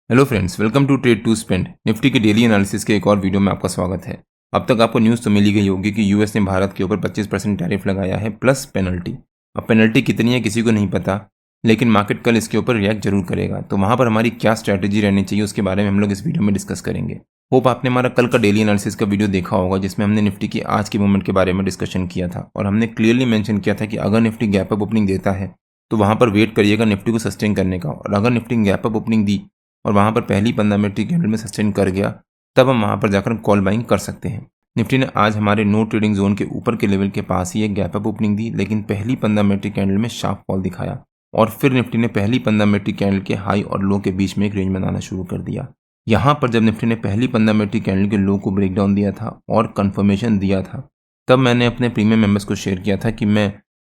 Hello friends, welcome to trade to spend. Nifty के daily analysis के एक और वीडियो में आपका स्वागत है। अब तक आपको न्यूज़ तो मिली गई होगी कि यूएस ने भारत के ऊपर 25% टैरिफ लगाया है प्लस पेनल्टी। अब पेनल्टी कितनी है किसी को नहीं पता, लेकिन मार्केट कल इसके ऊपर रिएक्ट जरूर करेगा। तो वहाँ पर हमारी क्या स्ट्रैटेजी रहनी चाहिए उसके बारे में हम लोग इस वीडियो में डिस्कस करेंगे। होप आपने हमारा कल का डेली एनालिसिस का वीडियो देखा होगा, जिसमें हमने निफ्टी की आज के मूवमेंट के बारे में डिस्कशन किया था और हमने क्लियरली मेंशन किया था कि अगर निफ्टी गैप अप ओपनिंग देता है तो वहाँ पर वेट करिएगा निफ्टी को सस्टेन करने का, और अगर निफ्टी गैप अप ओपनिंग दी और वहाँ पर पहली 15 मिनट की कैंडल में सस्टेन कर गया, तब हम वहाँ पर जाकर कॉल बाइंग कर सकते हैं। निफ्टी ने आज हमारे नो ट्रेडिंग जोन के ऊपर के लेवल के पास ही एक गैप अप ओपनिंग दी, लेकिन पहली 15 मिनट की कैंडल में शार्प फॉल दिखाया और फिर निफ्टी ने पहली 15 मिनट की कैंडल के हाई और लो के बीच में एक रेंज बनाना शुरू कर दिया। यहाँ पर जब निफ्टी ने पहली 15 मिनट की कैंडल के लो को ब्रेक डाउन दिया था और कंफर्मेशन दिया था, तब मैंने अपने प्रीमियम मेंबर्स को शेयर किया था कि मैं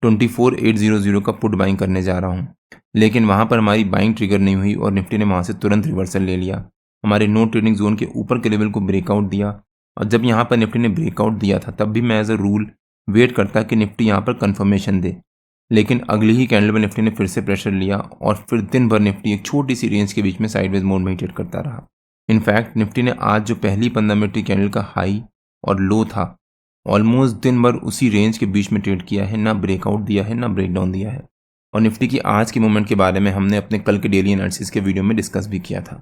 24800 का पुट बाइंग करने जा रहा हूँ। लेकिन वहाँ पर हमारी बाइंग ट्रिगर नहीं हुई और निफ्टी ने वहाँ से तुरंत रिवर्सल ले लिया, हमारे नो ट्रेडिंग जोन के ऊपर के लेवल को ब्रेकआउट दिया। और जब यहाँ पर निफ्टी ने ब्रेकआउट दिया था तब भी मैं एज अ रूल वेट करता कि निफ्टी यहाँ पर कंफर्मेशन दे, लेकिन अगली ही कैंडल में निफ्टी ने फिर से प्रेशर लिया और फिर दिन भर निफ्टी एक छोटी सी रेंज के बीच में साइडवेज मोड में ट्रेड करता रहा। इनफैक्ट निफ्टी ने आज जो पहली 15 मिनट की कैंडल का हाई और लो था, ऑलमोस्ट दिन भर उसी रेंज के बीच में ट्रेड किया है, ना ब्रेकआउट दिया है ना ब्रेकडाउन दिया है। और निफ्टी की आज की मूवमेंट के बारे में हमने अपने कल के डेली एनालिसिस के वीडियो में डिस्कस भी किया था।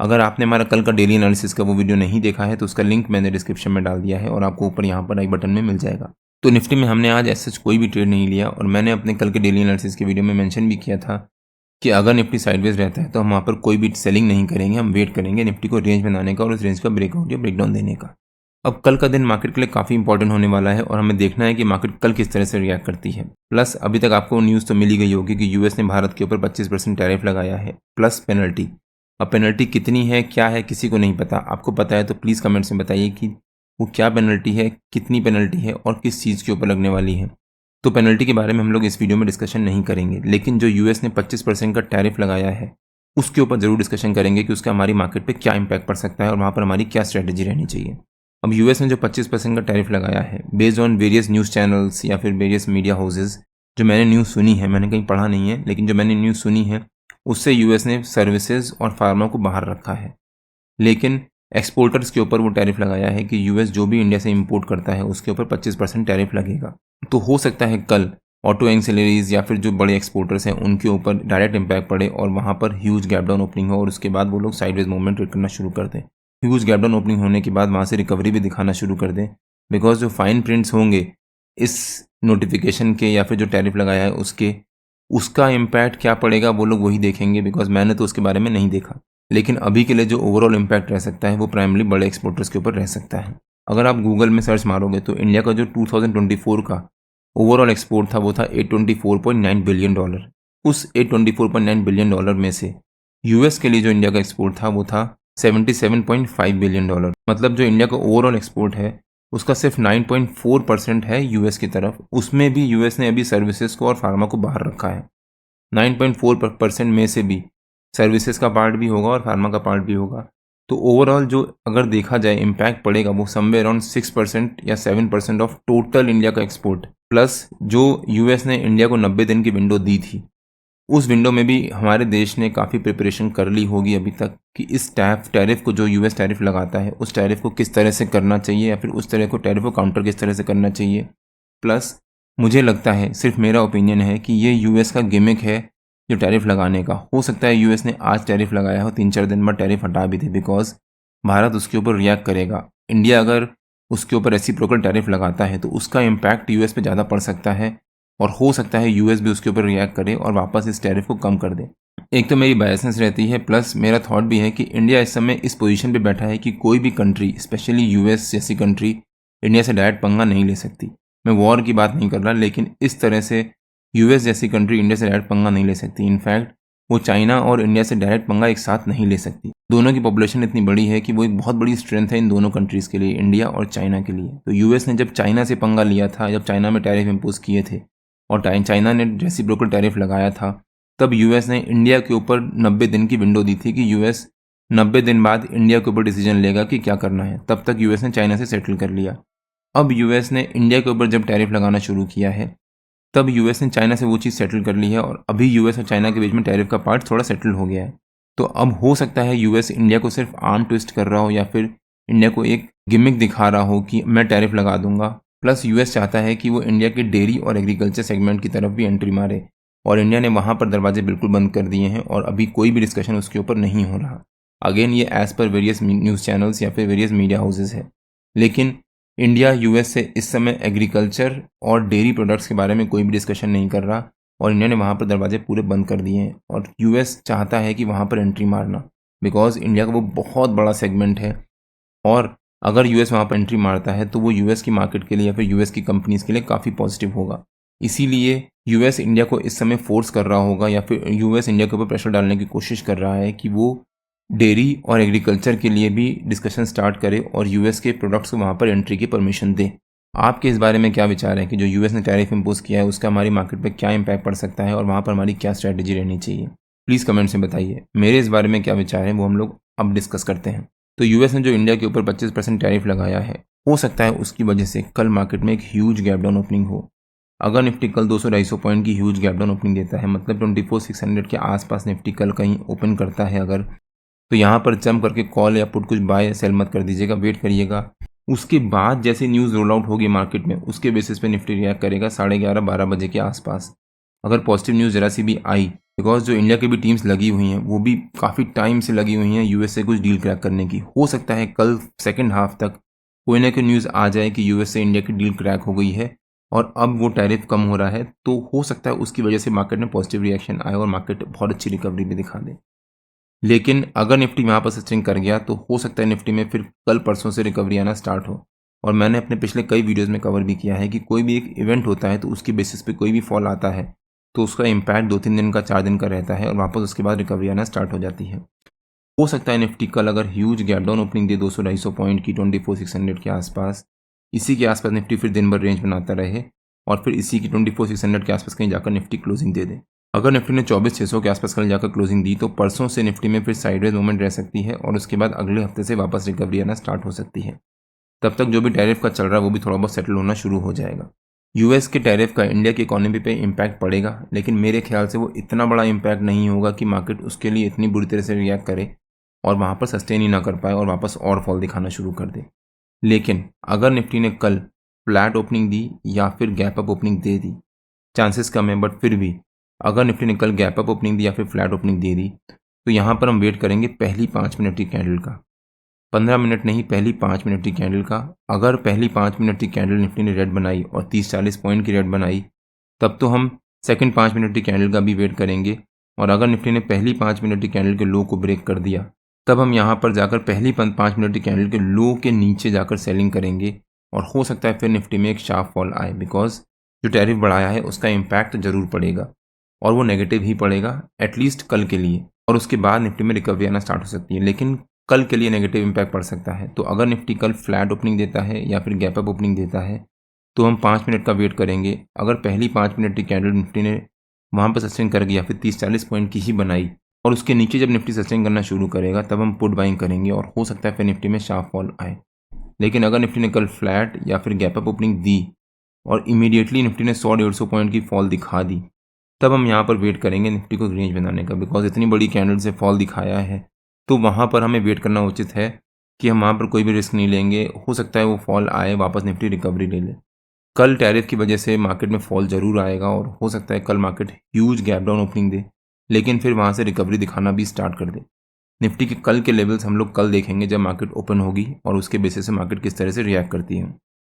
अगर आपने हमारा कल का डेली एनालिसिस का वो वीडियो नहीं देखा है तो उसका लिंक मैंने डिस्क्रिप्शन में डाल दिया है और आपको ऊपर यहाँ पर आई बटन में मिल जाएगा। तो निफ्टी में हमने आज ऐसा कोई भी ट्रेड नहीं लिया और मैंने अपने कल के डेली एनालिसिस के वीडियो में मेंशन भी किया था कि अगर निफ्टी साइडवेज रहता है तो हम वहाँ पर कोई भी सेलिंग नहीं करेंगे, हम वेट करेंगे निफ्टी को रेंज बनाने का और उस रेंज का ब्रेकआउट या ब्रेकडाउन देने का। अब कल का दिन मार्केट के लिए काफ़ी इंपॉर्टेंट होने वाला है और हमें देखना है कि मार्केट कल किस तरह से रिएक्ट करती है। प्लस अभी तक आपको न्यूज़ तो मिली गई होगी कि यूएस ने भारत के ऊपर 25% टैरिफ लगाया है प्लस पेनल्टी। अब पेनल्टी कितनी है क्या है किसी को नहीं पता, आपको पता है तो प्लीज़ कमेंट्स में बताइए कि वो क्या पेनल्टी है, कितनी पेनल्टी है और किस चीज़ के ऊपर लगने वाली है। तो पेनल्टी के बारे में हम लोग इस वीडियो में डिस्कशन नहीं करेंगे, लेकिन जो यूएस ने 25% का टैरिफ लगाया है उसके ऊपर ज़रूर डिस्कशन करेंगे कि उसका हमारी मार्केट पे क्या इंपैक्ट पड़ सकता है और वहाँ पर हमारी क्या स्ट्रैटेजी रहनी चाहिए। अब यूएस ने जो 25% का टैरिफ लगाया है, based on various news channels या फिर वेरियस मीडिया हाउसेज, जो मैंने न्यूज़ सुनी है, मैंने कहीं पढ़ा नहीं है, लेकिन जो मैंने न्यूज़ सुनी है उससे यूएस ने सर्विसेज और फार्मा को बाहर रखा है, लेकिन एक्सपोर्टर्स के ऊपर वो टैरिफ लगाया है कि यूएस जो भी इंडिया से इंपोर्ट करता है उसके ऊपर 25% टैरिफ लगेगा। तो हो सकता है कल ऑटो एंसिलरीज या फिर जो बड़े एक्सपोर्टर्स हैं उनके ऊपर डायरेक्ट इम्पैक्ट पड़े और वहाँ पर ह्यूज गैप डाउन ओपनिंग हो और उसके बाद वो लोग साइडवेज मूवमेंट ट्रेड करना शुरू कर दें। ह्यूज गैप डाउन ओपनिंग होने के बाद वहाँ से रिकवरी भी दिखाना शुरू कर दें, बिकॉज जो फाइन प्रिंट्स होंगे इस नोटिफिकेशन के या फिर जो टैरिफ लगाया है उसके, उसका इम्पैक्ट क्या पड़ेगा वो लोग वही देखेंगे, बिकॉज मैंने तो उसके बारे में नहीं देखा। लेकिन अभी के लिए जो ओवरऑल इम्पैक्ट रह सकता है वो प्राइमली बड़े एक्सपोर्टर्स के ऊपर रह सकता है। अगर आप गूगल में सर्च मारोगे तो इंडिया का जो 2024 का ओवरऑल एक्सपोर्ट था वो था $824.9 बिलियन। उस $824.9 बिलियन में से यूएस के लिए जो इंडिया का एक्सपोर्ट था वो था $77.5 बिलियन। मतलब जो इंडिया का ओवरऑल एक्सपोर्ट है उसका सिर्फ 9.4% है यूएस की तरफ, उसमें भी यूएस ने अभी सर्विसेज को और फार्मा को बाहर रखा है। 9.4% में से भी सर्विसेज का पार्ट भी होगा और फार्मा का पार्ट भी होगा। तो ओवरऑल जो अगर देखा जाए इम्पैक्ट पड़ेगा वो समवेयर अराउंड 6% या 7% ऑफ टोटल इंडिया का एक्सपोर्ट। प्लस जो यूएस ने इंडिया को 90 दिन की विंडो दी थी, उस विंडो में भी हमारे देश ने काफ़ी प्रिपरेशन कर ली होगी अभी तक कि इस टैरिफ को जो यूएस टैरिफ लगाता है उस टैरिफ को किस तरह से करना चाहिए या फिर उस तरह को टैरिफ को काउंटर किस तरह से करना चाहिए। प्लस मुझे लगता है, सिर्फ मेरा ओपिनियन है, कि ये यूएस का गिमिक है जो टैरिफ लगाने का। हो सकता है यूएस ने आज टैरिफ लगाया हो, 3-4 दिन बाद टैरिफ हटा भी दे, बिकॉज भारत उसके ऊपर रिएक्ट करेगा। इंडिया अगर उसके ऊपर रेसिप्रोकल टैरिफ लगाता है तो उसका इम्पैक्ट यूएस पे ज़्यादा पड़ सकता है और हो सकता है यूएस भी उसके ऊपर रिएक्ट करे और वापस इस टैरिफ को कम कर दे। एक तो मेरी बायसनेस रहती है, प्लस मेरा थॉट भी है कि इंडिया इस समय इस पोजीशन पे बैठा है कि कोई भी कंट्री, स्पेशली यूएस जैसी कंट्री, इंडिया से डायरेक्ट पंगा नहीं ले सकती। मैं वॉर की बात नहीं कर रहा, लेकिन इस तरह से यूएस जैसी कंट्री इंडिया से डायरेक्ट पंगा नहीं ले सकती। इनफैक्ट वो चाइना और इंडिया से डायरेक्ट पंगा एक साथ नहीं ले सकती। दोनों की पॉपुलेशन इतनी बड़ी है कि वो एक बहुत बड़ी स्ट्रेंथ है इन दोनों कंट्रीज़ के लिए, इंडिया और चाइना के लिए। तो यूएस ने जब चाइना से पंगा लिया था, जब चाइना में टैरिफ इम्पोज किए थे और चाइना ने रेसिप्रोकल टैरिफ लगाया था, तब यूएस ने इंडिया के ऊपर 90 दिन की विंडो दी थी कि यूएस 90 दिन बाद इंडिया के ऊपर डिसीजन लेगा कि क्या करना है। तब तक यूएस ने चाइना से सेटल कर लिया। अब यूएस ने इंडिया के ऊपर जब टैरिफ लगाना शुरू किया है तब यूएस ने चाइना से वो चीज़ सेटल कर ली है और अभी यूएस और चाइना के बीच में टैरिफ का पार्ट थोड़ा सेटल हो गया है। तो अब हो सकता है यूएस इंडिया को सिर्फ आर्म ट्विस्ट कर रहा हो या फिर इंडिया को एक गिमिक दिखा रहा हो कि मैं टैरिफ लगा दूंगा। प्लस यूएस चाहता है कि वो इंडिया के डेयरी और एग्रीकल्चर सेगमेंट की तरफ भी एंट्री मारे, और इंडिया ने वहाँ पर दरवाजे बिल्कुल बंद कर दिए हैं और अभी कोई भी डिस्कशन उसके ऊपर नहीं हो रहा। अगेन ये as per various news channels या फिर वेरियस मीडिया हाउसेस है, लेकिन इंडिया यूएस से इस समय एग्रीकल्चर और डेयरी प्रोडक्ट्स के बारे में कोई भी डिस्कशन नहीं कर रहा, और इंडिया ने वहाँ पर दरवाजे पूरे बंद कर दिए हैं। और यूएस चाहता है कि वहाँ पर एंट्री मारना, बिकॉज इंडिया का वो बहुत बड़ा सेगमेंट है, और अगर यूएस वहाँ पर एंट्री मारता है तो वो यूएस की मार्केट के लिए या फिर यूएस की कंपनीज़ के लिए काफ़ी पॉजिटिव होगा। इसीलिए यूएस इंडिया को इस समय फोर्स कर रहा होगा या फिर यूएस इंडिया के ऊपर प्रेशर डालने की कोशिश कर रहा है कि वो डेयरी और एग्रीकल्चर के लिए भी डिस्कशन स्टार्ट करे और यूएस के प्रोडक्ट्स को वहाँ पर एंट्री की परमिशन दे। आपके इस बारे में क्या विचार है कि जो यूएस ने टैरिफ इम्पोज किया है उसका हमारी मार्केट पर क्या इम्पैक्ट पड़ सकता है और वहाँ पर हमारी क्या स्ट्रैटेजी रहनी चाहिए? प्लीज़ कमेंट्स में बताइए। मेरे इस बारे में क्या विचार है वो हम लोग अब डिस्कस करते हैं। तो यूएस ने जो इंडिया के ऊपर 25% टैरिफ लगाया है, हो सकता है उसकी वजह से कल मार्केट में एक ह्यूज गैप डाउन ओपनिंग हो। अगर निफ्टी कल 200-250 पॉइंट की ह्यूज गैप डाउन ओपनिंग देता है, मतलब 24,600 के आसपास निफ्टी कल कहीं ओपन करता है अगर, तो यहाँ पर जंप करके कॉल या पुट कुछ बाय सेल मत कर दीजिएगा, वेट करिएगा। उसके बाद जैसे न्यूज़ रोल आउट होगी मार्केट में, उसके बेसिस पे निफ्टी रिएक्ट करेगा 11:30-12 बजे के आसपास। अगर पॉजिटिव न्यूज़ जरा सी भी आई, बिकॉज जो इंडिया की भी टीम्स लगी हुई हैं वो भी काफ़ी टाइम से लगी हुई हैं यूएस से कुछ डील क्रैक करने की, हो सकता है कल सेकेंड हाफ तक कोई ना कोई न्यूज़ आ जाए कि यूएस से इंडिया की डील क्रैक हो गई है और अब वो टैरिफ कम हो रहा है, तो हो सकता है उसकी वजह से मार्केट में पॉजिटिव रिएक्शन आए और मार्केट बहुत अच्छी रिकवरी भी दिखा दे। लेकिन अगर निफ्टी वहाँ पर सस्टेन कर गया तो हो सकता है निफ्टी में फिर कल परसों से रिकवरी आना स्टार्ट हो। और मैंने अपने पिछले कई वीडियोज़ में कवर भी किया है कि कोई भी एक इवेंट होता है तो उसकी बेसिस पे कोई भी फॉल आता है तो उसका इम्पैक्ट 2-3 दिन का 4 दिन का रहता है और वापस उसके बाद रिकवरी आना स्टार्ट हो जाती है। हो सकता है निफ्टी कल अगर ह्यूज गैप डाउन ओपनिंग दे 200-250 पॉइंट की 24,600 के आसपास, इसी के आसपास निफ्टी फिर दिन भर रेंज बनाता रहे और फिर इसी की 24,600 के आसपास कहीं जाकर निफ्टी क्लोजिंग दे दे। अगर निफ्टी ने 24,600 के आसपास कल जाकर क्लोजिंग दी तो परसों से निफ्टी में फिर साइडवेज मूवमेंट रह सकती है और उसके बाद अगले हफ्ते से वापस रिकवरी आना स्टार्ट हो सकती है। तब तक जो भी टैरिफ का चल रहा है वो भी थोड़ा बहुत सेटल होना शुरू हो जाएगा। यूएस के टैरिफ का इंडिया की इकोनॉमी पे इम्पैक्ट पड़ेगा, लेकिन मेरे ख्याल से वो इतना बड़ा इम्पैक्ट नहीं होगा कि मार्केट उसके लिए इतनी बुरी तरह से रिएक्ट करे और वहाँ पर सस्टेन ही ना कर पाए और वापस और फॉल दिखाना शुरू कर दे। लेकिन अगर निफ्टी ने कल फ्लैट ओपनिंग दी या फिर गैप अप ओपनिंग दे दी, चांसेस कम है, बट फिर भी अगर निफ्टी ने कल गैप अप ओपनिंग दी या फिर फ्लैट ओपनिंग दे दी तो यहाँ पर हम वेट करेंगे पहली 5 मिनट की कैंडल का, 15 मिनट नहीं, पहली 5 मिनट की कैंडल का। अगर पहली 5 मिनट की कैंडल निफ्टी ने रेड बनाई और 30-40 पॉइंट की रेड बनाई तब तो हम सेकंड 5 मिनट की कैंडल का भी वेट करेंगे, और अगर निफ्टी ने पहली 5 मिनट की कैंडल के लो को ब्रेक कर दिया तब हम यहाँ पर जाकर पहली 5 मिनट की कैंडल के लो के नीचे जाकर सेलिंग करेंगे और हो सकता है फिर निफ्टी में एक शार्प फॉल आए, बिकॉज जो टैरिफ बढ़ाया है उसका इम्पैक्ट जरूर पड़ेगा और वो नेगेटिव ही पड़ेगा एटलीस्ट कल के लिए, और उसके बाद निफ्टी में रिकवरी आना स्टार्ट हो सकती है, लेकिन कल के लिए नेगेटिव इम्पैक्ट पड़ सकता है। तो अगर निफ्टी कल फ्लैट ओपनिंग देता है या फिर गैप अप ओपनिंग देता है तो हम 5 मिनट का वेट करेंगे। अगर पहली 5 मिनट की कैंडल निफ्टी ने वहाँ पर सस्टेन कर गया फिर 30-40 पॉइंट की ही बनाई और उसके नीचे जब निफ्टी सस्टेन करना शुरू करेगा तब हम पुट बाइंग करेंगे और हो सकता है फिर निफ्टी में शार्प फॉल आए। लेकिन अगर निफ्टी ने कल फ्लैट या फिर गैप अप ओपनिंग दी और इमीडिएटली निफ्टी ने 100-150 पॉइंट की फॉल दिखा दी तब हम यहाँ पर वेट करेंगे निफ्टी को रेंज बनाने का, बिकॉज इतनी बड़ी कैंडल से फॉल दिखाया है तो वहाँ पर हमें वेट करना उचित है कि हम वहाँ पर कोई भी रिस्क नहीं लेंगे। हो सकता है वो फॉल आए, वापस निफ्टी रिकवरी ले ले। कल टैरिफ की वजह से मार्केट में फॉल जरूर आएगा और हो सकता है कल market huge gap down opening दे, लेकिन फिर वहाँ से रिकवरी दिखाना भी स्टार्ट कर दे। निफ्टी के कल के लेवल्स हम लोग कल देखेंगे जब मार्केट ओपन होगी और उसके बेसिस से मार्केट किस तरह से रिएक्ट करती है।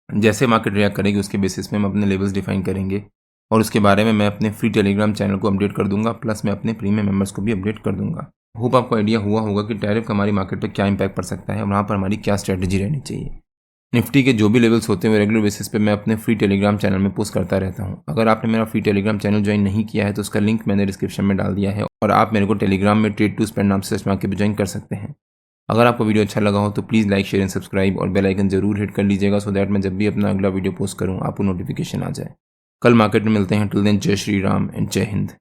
जैसे मार्केट रिएक्ट करेगी उसके बेसिस पे हम अपने लेवल्स डिफाइन करेंगे और उसके बारे में मैं अपने फ्री टेलीग्राम चैनल को अपडेट कर दूंगा, प्लस मैं अपने प्रीमियम मेंबर्स को भी अपडेट कर दूंगा। होप आपको आइडिया हुआ होगा कि टैरिफ का हमारी मार्केट पर क्या इंपैक्ट पड़ सकता है और वहाँ पर हमारी क्या स्ट्रेटजी रहनी चाहिए। निफ्टी के जो भी लेवल्स होते हैं वो रेगुलर बेसिस पे मैं अपने फ्री टेलीग्राम चैनल में पोस्ट करता रहता हूँ। अगर आपने मेरा फ्री टेलीग्राम चैनल ज्वाइन नहीं किया है तो उसका लिंक मैंने डिस्क्रिप्शन में डाल दिया है और आप मेरे को टेलीग्राम में ट्रेड टू स्पेंड नाम से सर्च मार के भी ज्वाइन कर सकते हैं। अगर आपको वीडियो अच्छा लगा हो तो please like, share and subscribe और बेल आइकन जरूर हिट कर लीजिएगा सो दैट मैं जब भी अपना अगला वीडियो पोस्ट करूँ आपको नोटिफिकेशन आ जाए। कल मार्केट में मिलते हैं। टिल देन जय श्री राम एंड जय हिंद।